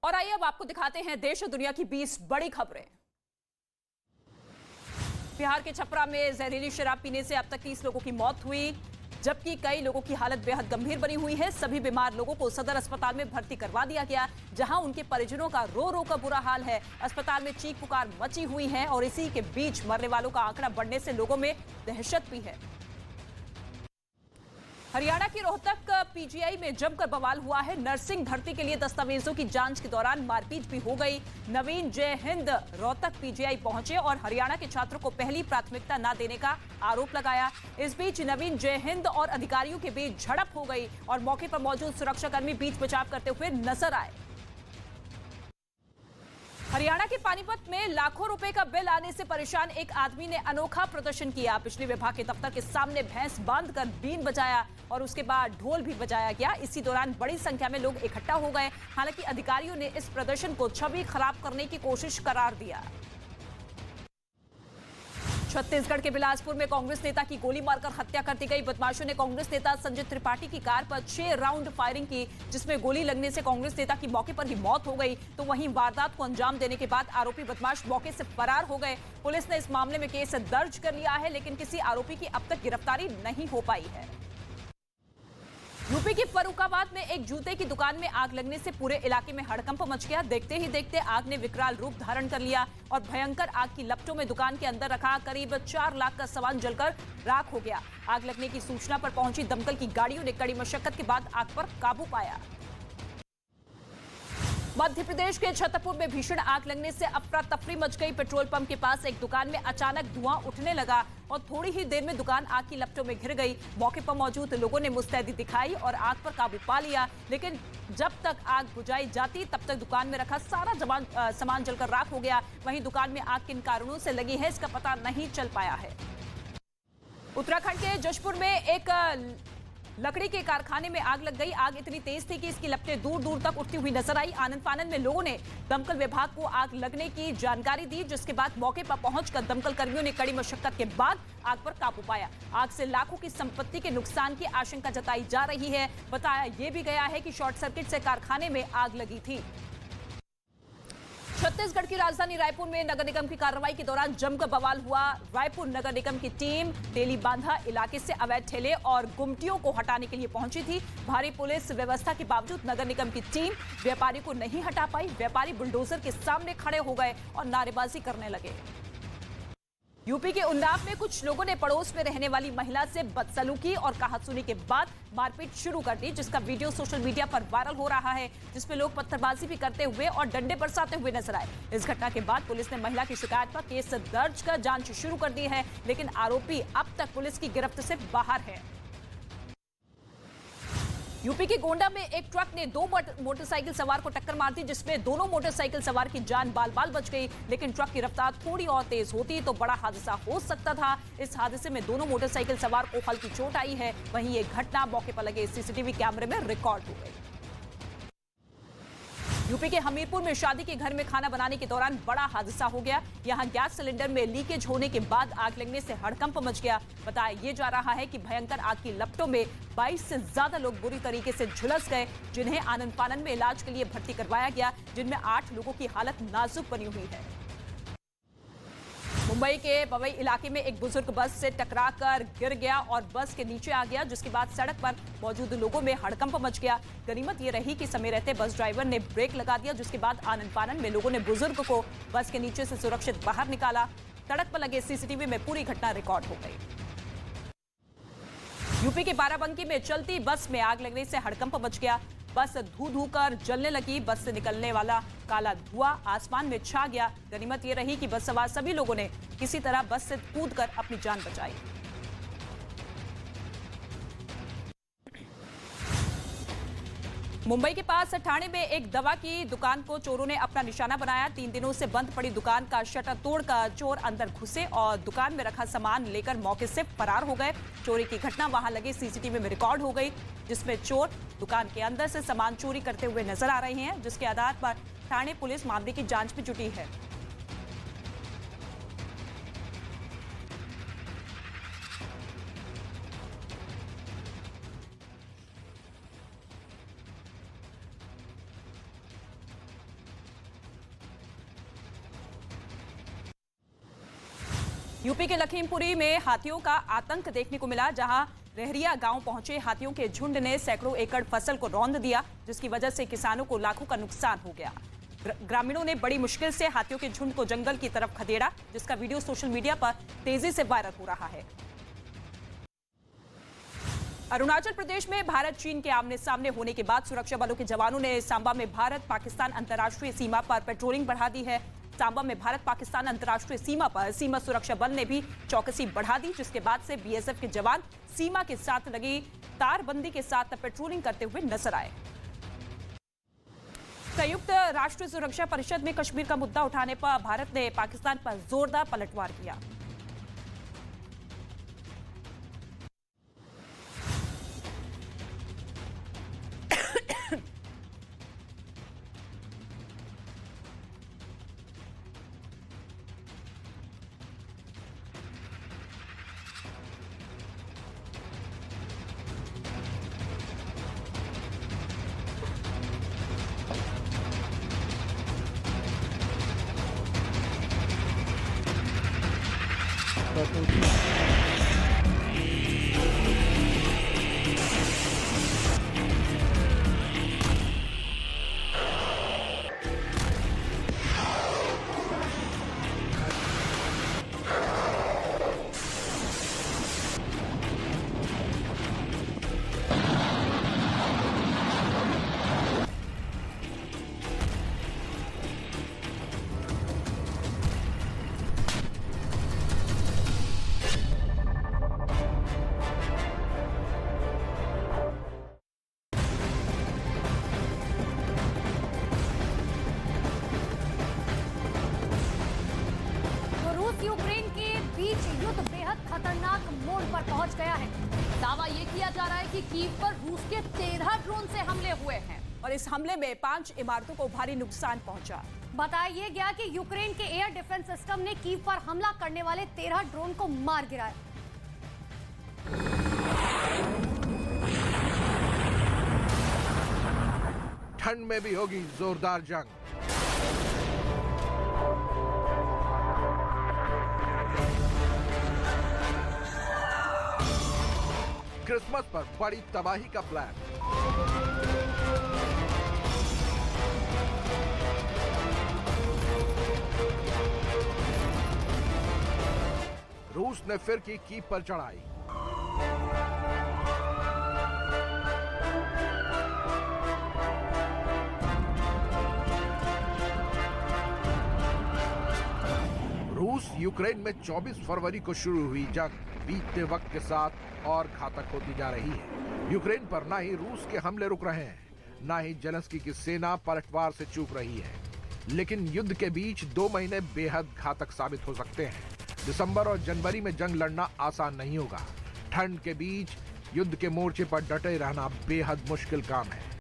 और आइए अब आपको दिखाते हैं देश और दुनिया की 20 बड़ी खबरें। बिहार के छपरा में जहरीली शराब पीने से अब तक 30 लोगों की मौत हुई, जबकि कई लोगों की हालत बेहद गंभीर बनी हुई है। सभी बीमार लोगों को सदर अस्पताल में भर्ती करवा दिया गया, जहां उनके परिजनों का रो रो कर बुरा हाल है। अस्पताल में चीख पुकार मची हुई है और इसी के बीच मरने वालों का आंकड़ा बढ़ने से लोगों में दहशत भी है। हरियाणा की रोहतक पीजीआई में जमकर बवाल हुआ है। नर्सिंग भर्ती के लिए दस्तावेजों की जांच के दौरान मारपीट भी हो गई। नवीन जय हिंद रोहतक पीजीआई पहुंचे और हरियाणा के छात्रों को पहली प्राथमिकता न देने का आरोप लगाया। इस बीच नवीन जय हिंद और अधिकारियों के बीच झड़प हो गई और मौके पर मौजूद सुरक्षाकर्मी बीच बचाव करते हुए नजर आए। हरियाणा के पानीपत में लाखों रुपए का बिल आने से परेशान एक आदमी ने अनोखा प्रदर्शन किया। बिजली विभाग के दफ्तर के सामने भैंस बांधकर बीन बजाया और उसके बाद ढोल भी बजाया गया। इसी दौरान बड़ी संख्या में लोग इकट्ठा हो गए। हालांकि अधिकारियों ने इस प्रदर्शन को छवि खराब करने की कोशिश करार दिया। छत्तीसगढ़ के बिलासपुर में कांग्रेस नेता की गोली मारकर हत्या कर दी गई। बदमाशों ने कांग्रेस नेता संजय त्रिपाठी की कार पर 6 राउंड फायरिंग की, जिसमें गोली लगने से कांग्रेस नेता की मौके पर ही मौत हो गई। तो वहीं वारदात को अंजाम देने के बाद आरोपी बदमाश मौके से फरार हो गए। पुलिस ने इस मामले में केस दर्ज कर लिया है, लेकिन किसी आरोपी की अब तक गिरफ्तारी नहीं हो पाई है। यूपी के फर्रुखाबाद में एक जूते की दुकान में आग लगने से पूरे इलाके में हड़कंप मच गया। देखते ही देखते आग ने विकराल रूप धारण कर लिया और भयंकर आग की लपटों में दुकान के अंदर रखा करीब 4 लाख का सामान जलकर राख हो गया। आग लगने की सूचना पर पहुंची दमकल की गाड़ियों ने कड़ी मशक्कत के बाद आग पर काबू पाया। मध्य प्रदेश के छतरपुर में भीषण आग लगने से अफरा तफरी मच गई। पेट्रोल पंप के पास एक दुकान में अचानक धुआं उठने लगा और थोड़ी ही देर में दुकान आग की लपटों में घिर गई। मौके पर मौजूद लोगों ने मुस्तैदी दिखाई और आग पर काबू पा लिया, लेकिन जब तक आग बुझाई जाती तब तक दुकान में रखा सारा सामान जलकर राख हो गया। वहीं दुकान में आग किन कारणों से लगी है, इसका पता नहीं चल पाया है। उत्तराखंड के जशपुर में एक लकड़ी के कारखाने में आग लग गई। आग इतनी तेज थी कि इसकी लपटें दूर दूर तक उठती हुई नजर आई। आनंद फानन में लोगों ने दमकल विभाग को आग लगने की जानकारी दी, जिसके बाद मौके पर पहुंचकर दमकल कर्मियों ने कड़ी मशक्कत के बाद आग पर काबू पाया। आग से लाखों की संपत्ति के नुकसान की आशंका जताई जा रही है। बताया यह भी गया है कि शॉर्ट सर्किट से कारखाने में आग लगी थी। छत्तीसगढ़ की राजधानी रायपुर में नगर निगम की कार्रवाई के दौरान जमकर बवाल हुआ। रायपुर नगर निगम की टीम तेलीबांधा इलाके से अवैध ठेले और गुमटियों को हटाने के लिए पहुंची थी। भारी पुलिस व्यवस्था के बावजूद नगर निगम की टीम व्यापारी को नहीं हटा पाई। व्यापारी बुलडोजर के सामने खड़े हो गए और नारेबाजी करने लगे। यूपी के उन्नाव में कुछ लोगों ने पड़ोस में रहने वाली महिला से बदसलूकी और कहासुनी के बाद मारपीट शुरू कर दी, जिसका वीडियो सोशल मीडिया पर वायरल हो रहा है, जिसमें लोग पत्थरबाजी भी करते हुए और डंडे बरसाते हुए नजर आए। इस घटना के बाद पुलिस ने महिला की शिकायत पर केस दर्ज कर जांच शुरू कर दी है, लेकिन आरोपी अब तक पुलिस की गिरफ्त से बाहर है। यूपी के गोंडा में एक ट्रक ने 2 मोटरसाइकिल सवार को टक्कर मार दी, जिसमें दोनों मोटरसाइकिल सवार की जान बाल बाल बच गई। लेकिन ट्रक की रफ्तार थोड़ी और तेज होती तो बड़ा हादसा हो सकता था। इस हादसे में दोनों मोटरसाइकिल सवार को हल्की चोट आई है। वहीं ये घटना मौके पर लगे सीसीटीवी कैमरे में रिकॉर्ड हो गई। यूपी के हमीरपुर में शादी के घर में खाना बनाने के दौरान बड़ा हादसा हो गया। यहां गैस सिलेंडर में लीकेज होने के बाद आग लगने से हड़कंप मच गया। बताया ये जा रहा है कि भयंकर आग की लपटों में 22 से ज्यादा लोग बुरी तरीके से झुलस गए, जिन्हें आनंद फानन में इलाज के लिए भर्ती करवाया गया, जिनमें 8 लोगों की हालत नाजुक बनी हुई है। मुंबई के पवई इलाके में एक बुजुर्ग बस से टकराकर गिर गया और बस के नीचे आ गया, जिसके बाद सड़क पर मौजूद लोगों में हड़कंप मच गया। गनीमत ये रही कि समय रहते बस ड्राइवर ने ब्रेक लगा दिया, जिसके बाद आनंद फानन में लोगों ने बुजुर्ग को बस के नीचे से सुरक्षित बाहर निकाला। सड़क पर लगे सीसीटीवी में पूरी घटना रिकॉर्ड हो गई। यूपी के बाराबंकी में चलती बस में आग लगने से हड़कंप मच गया। बस धू कर जलने लगी। बस से निकलने वाला काला धुआं आसमान में छा गया। गनीमत ये रही कि बस सवार सभी लोगों ने किसी तरह बस से कूदकर अपनी जान बचाई। मुंबई के पास ठाणे में एक दवा की दुकान को चोरों ने अपना निशाना बनाया। 3 दिनों से बंद पड़ी दुकान का शटर तोड़कर चोर अंदर घुसे और दुकान में रखा सामान लेकर मौके से फरार हो गए। चोरी की घटना वहां लगे सीसीटीवी में रिकॉर्ड हो गई, जिसमें चोर दुकान के अंदर से सामान चोरी करते हुए नजर आ रहे हैं, जिसके आधार पर ठाणे पुलिस मामले की जांच में जुटी है। यूपी के लखीमपुरी में हाथियों का आतंक देखने को मिला, जहां रहरिया गांव पहुंचे हाथियों के झुंड ने सैकड़ों एकड़ फसल को रौंद दिया, जिसकी वजह से किसानों को लाखों का नुकसान हो गया। ग्रामीणों ने बड़ी मुश्किल से हाथियों के झुंड को जंगल की तरफ खदेड़ा, जिसका वीडियो सोशल मीडिया पर तेजी से वायरल हो रहा है। अरुणाचल प्रदेश में भारत चीन के आमने सामने होने के बाद सुरक्षा बलों के जवानों ने सांबा में भारत पाकिस्तान अंतर्राष्ट्रीय सीमा पर पेट्रोलिंग बढ़ा दी है। सांबा में भारत पाकिस्तान अंतर्राष्ट्रीय सीमा पर सीमा सुरक्षा बल ने भी चौकसी बढ़ा दी, जिसके बाद से बीएसएफ के जवान सीमा के साथ लगी तारबंदी के साथ पेट्रोलिंग करते हुए नजर आए। संयुक्त राष्ट्र सुरक्षा परिषद में कश्मीर का मुद्दा उठाने पर भारत ने पाकिस्तान पर जोरदार पलटवार किया। यूक्रेन के बीच युद्ध बेहद खतरनाक मोड़ पर पहुंच गया है। दावा यह किया जा रहा है कि कीव पर रूस के 13 ड्रोन से हमले हुए हैं और इस हमले में 5 इमारतों को भारी नुकसान पहुंचा। बताया गया कि यूक्रेन के एयर डिफेंस सिस्टम ने कीव पर हमला करने वाले 13 ड्रोन को मार गिराया। ठंड में भी होगी जोरदार जंग। क्रिसमस पर बड़ी तबाही का प्लान। रूस ने फिर की कीव पर चढ़ाई। रूस यूक्रेन में 24 फरवरी को शुरू हुई जंग बीतते वक्त के साथ और घातक होती जा रही है। यूक्रेन पर ना ही रूस के हमले रुक रहे हैं, ना ही जेलेंस्की की सेना पलटवार से चूक रही है। लेकिन युद्ध के बीच 2 महीने बेहद घातक साबित हो सकते हैं। दिसंबर और जनवरी में जंग लड़ना आसान नहीं होगा। ठंड के बीच युद्ध के मोर्चे पर डटे रहना बेहद मुश्किल काम है।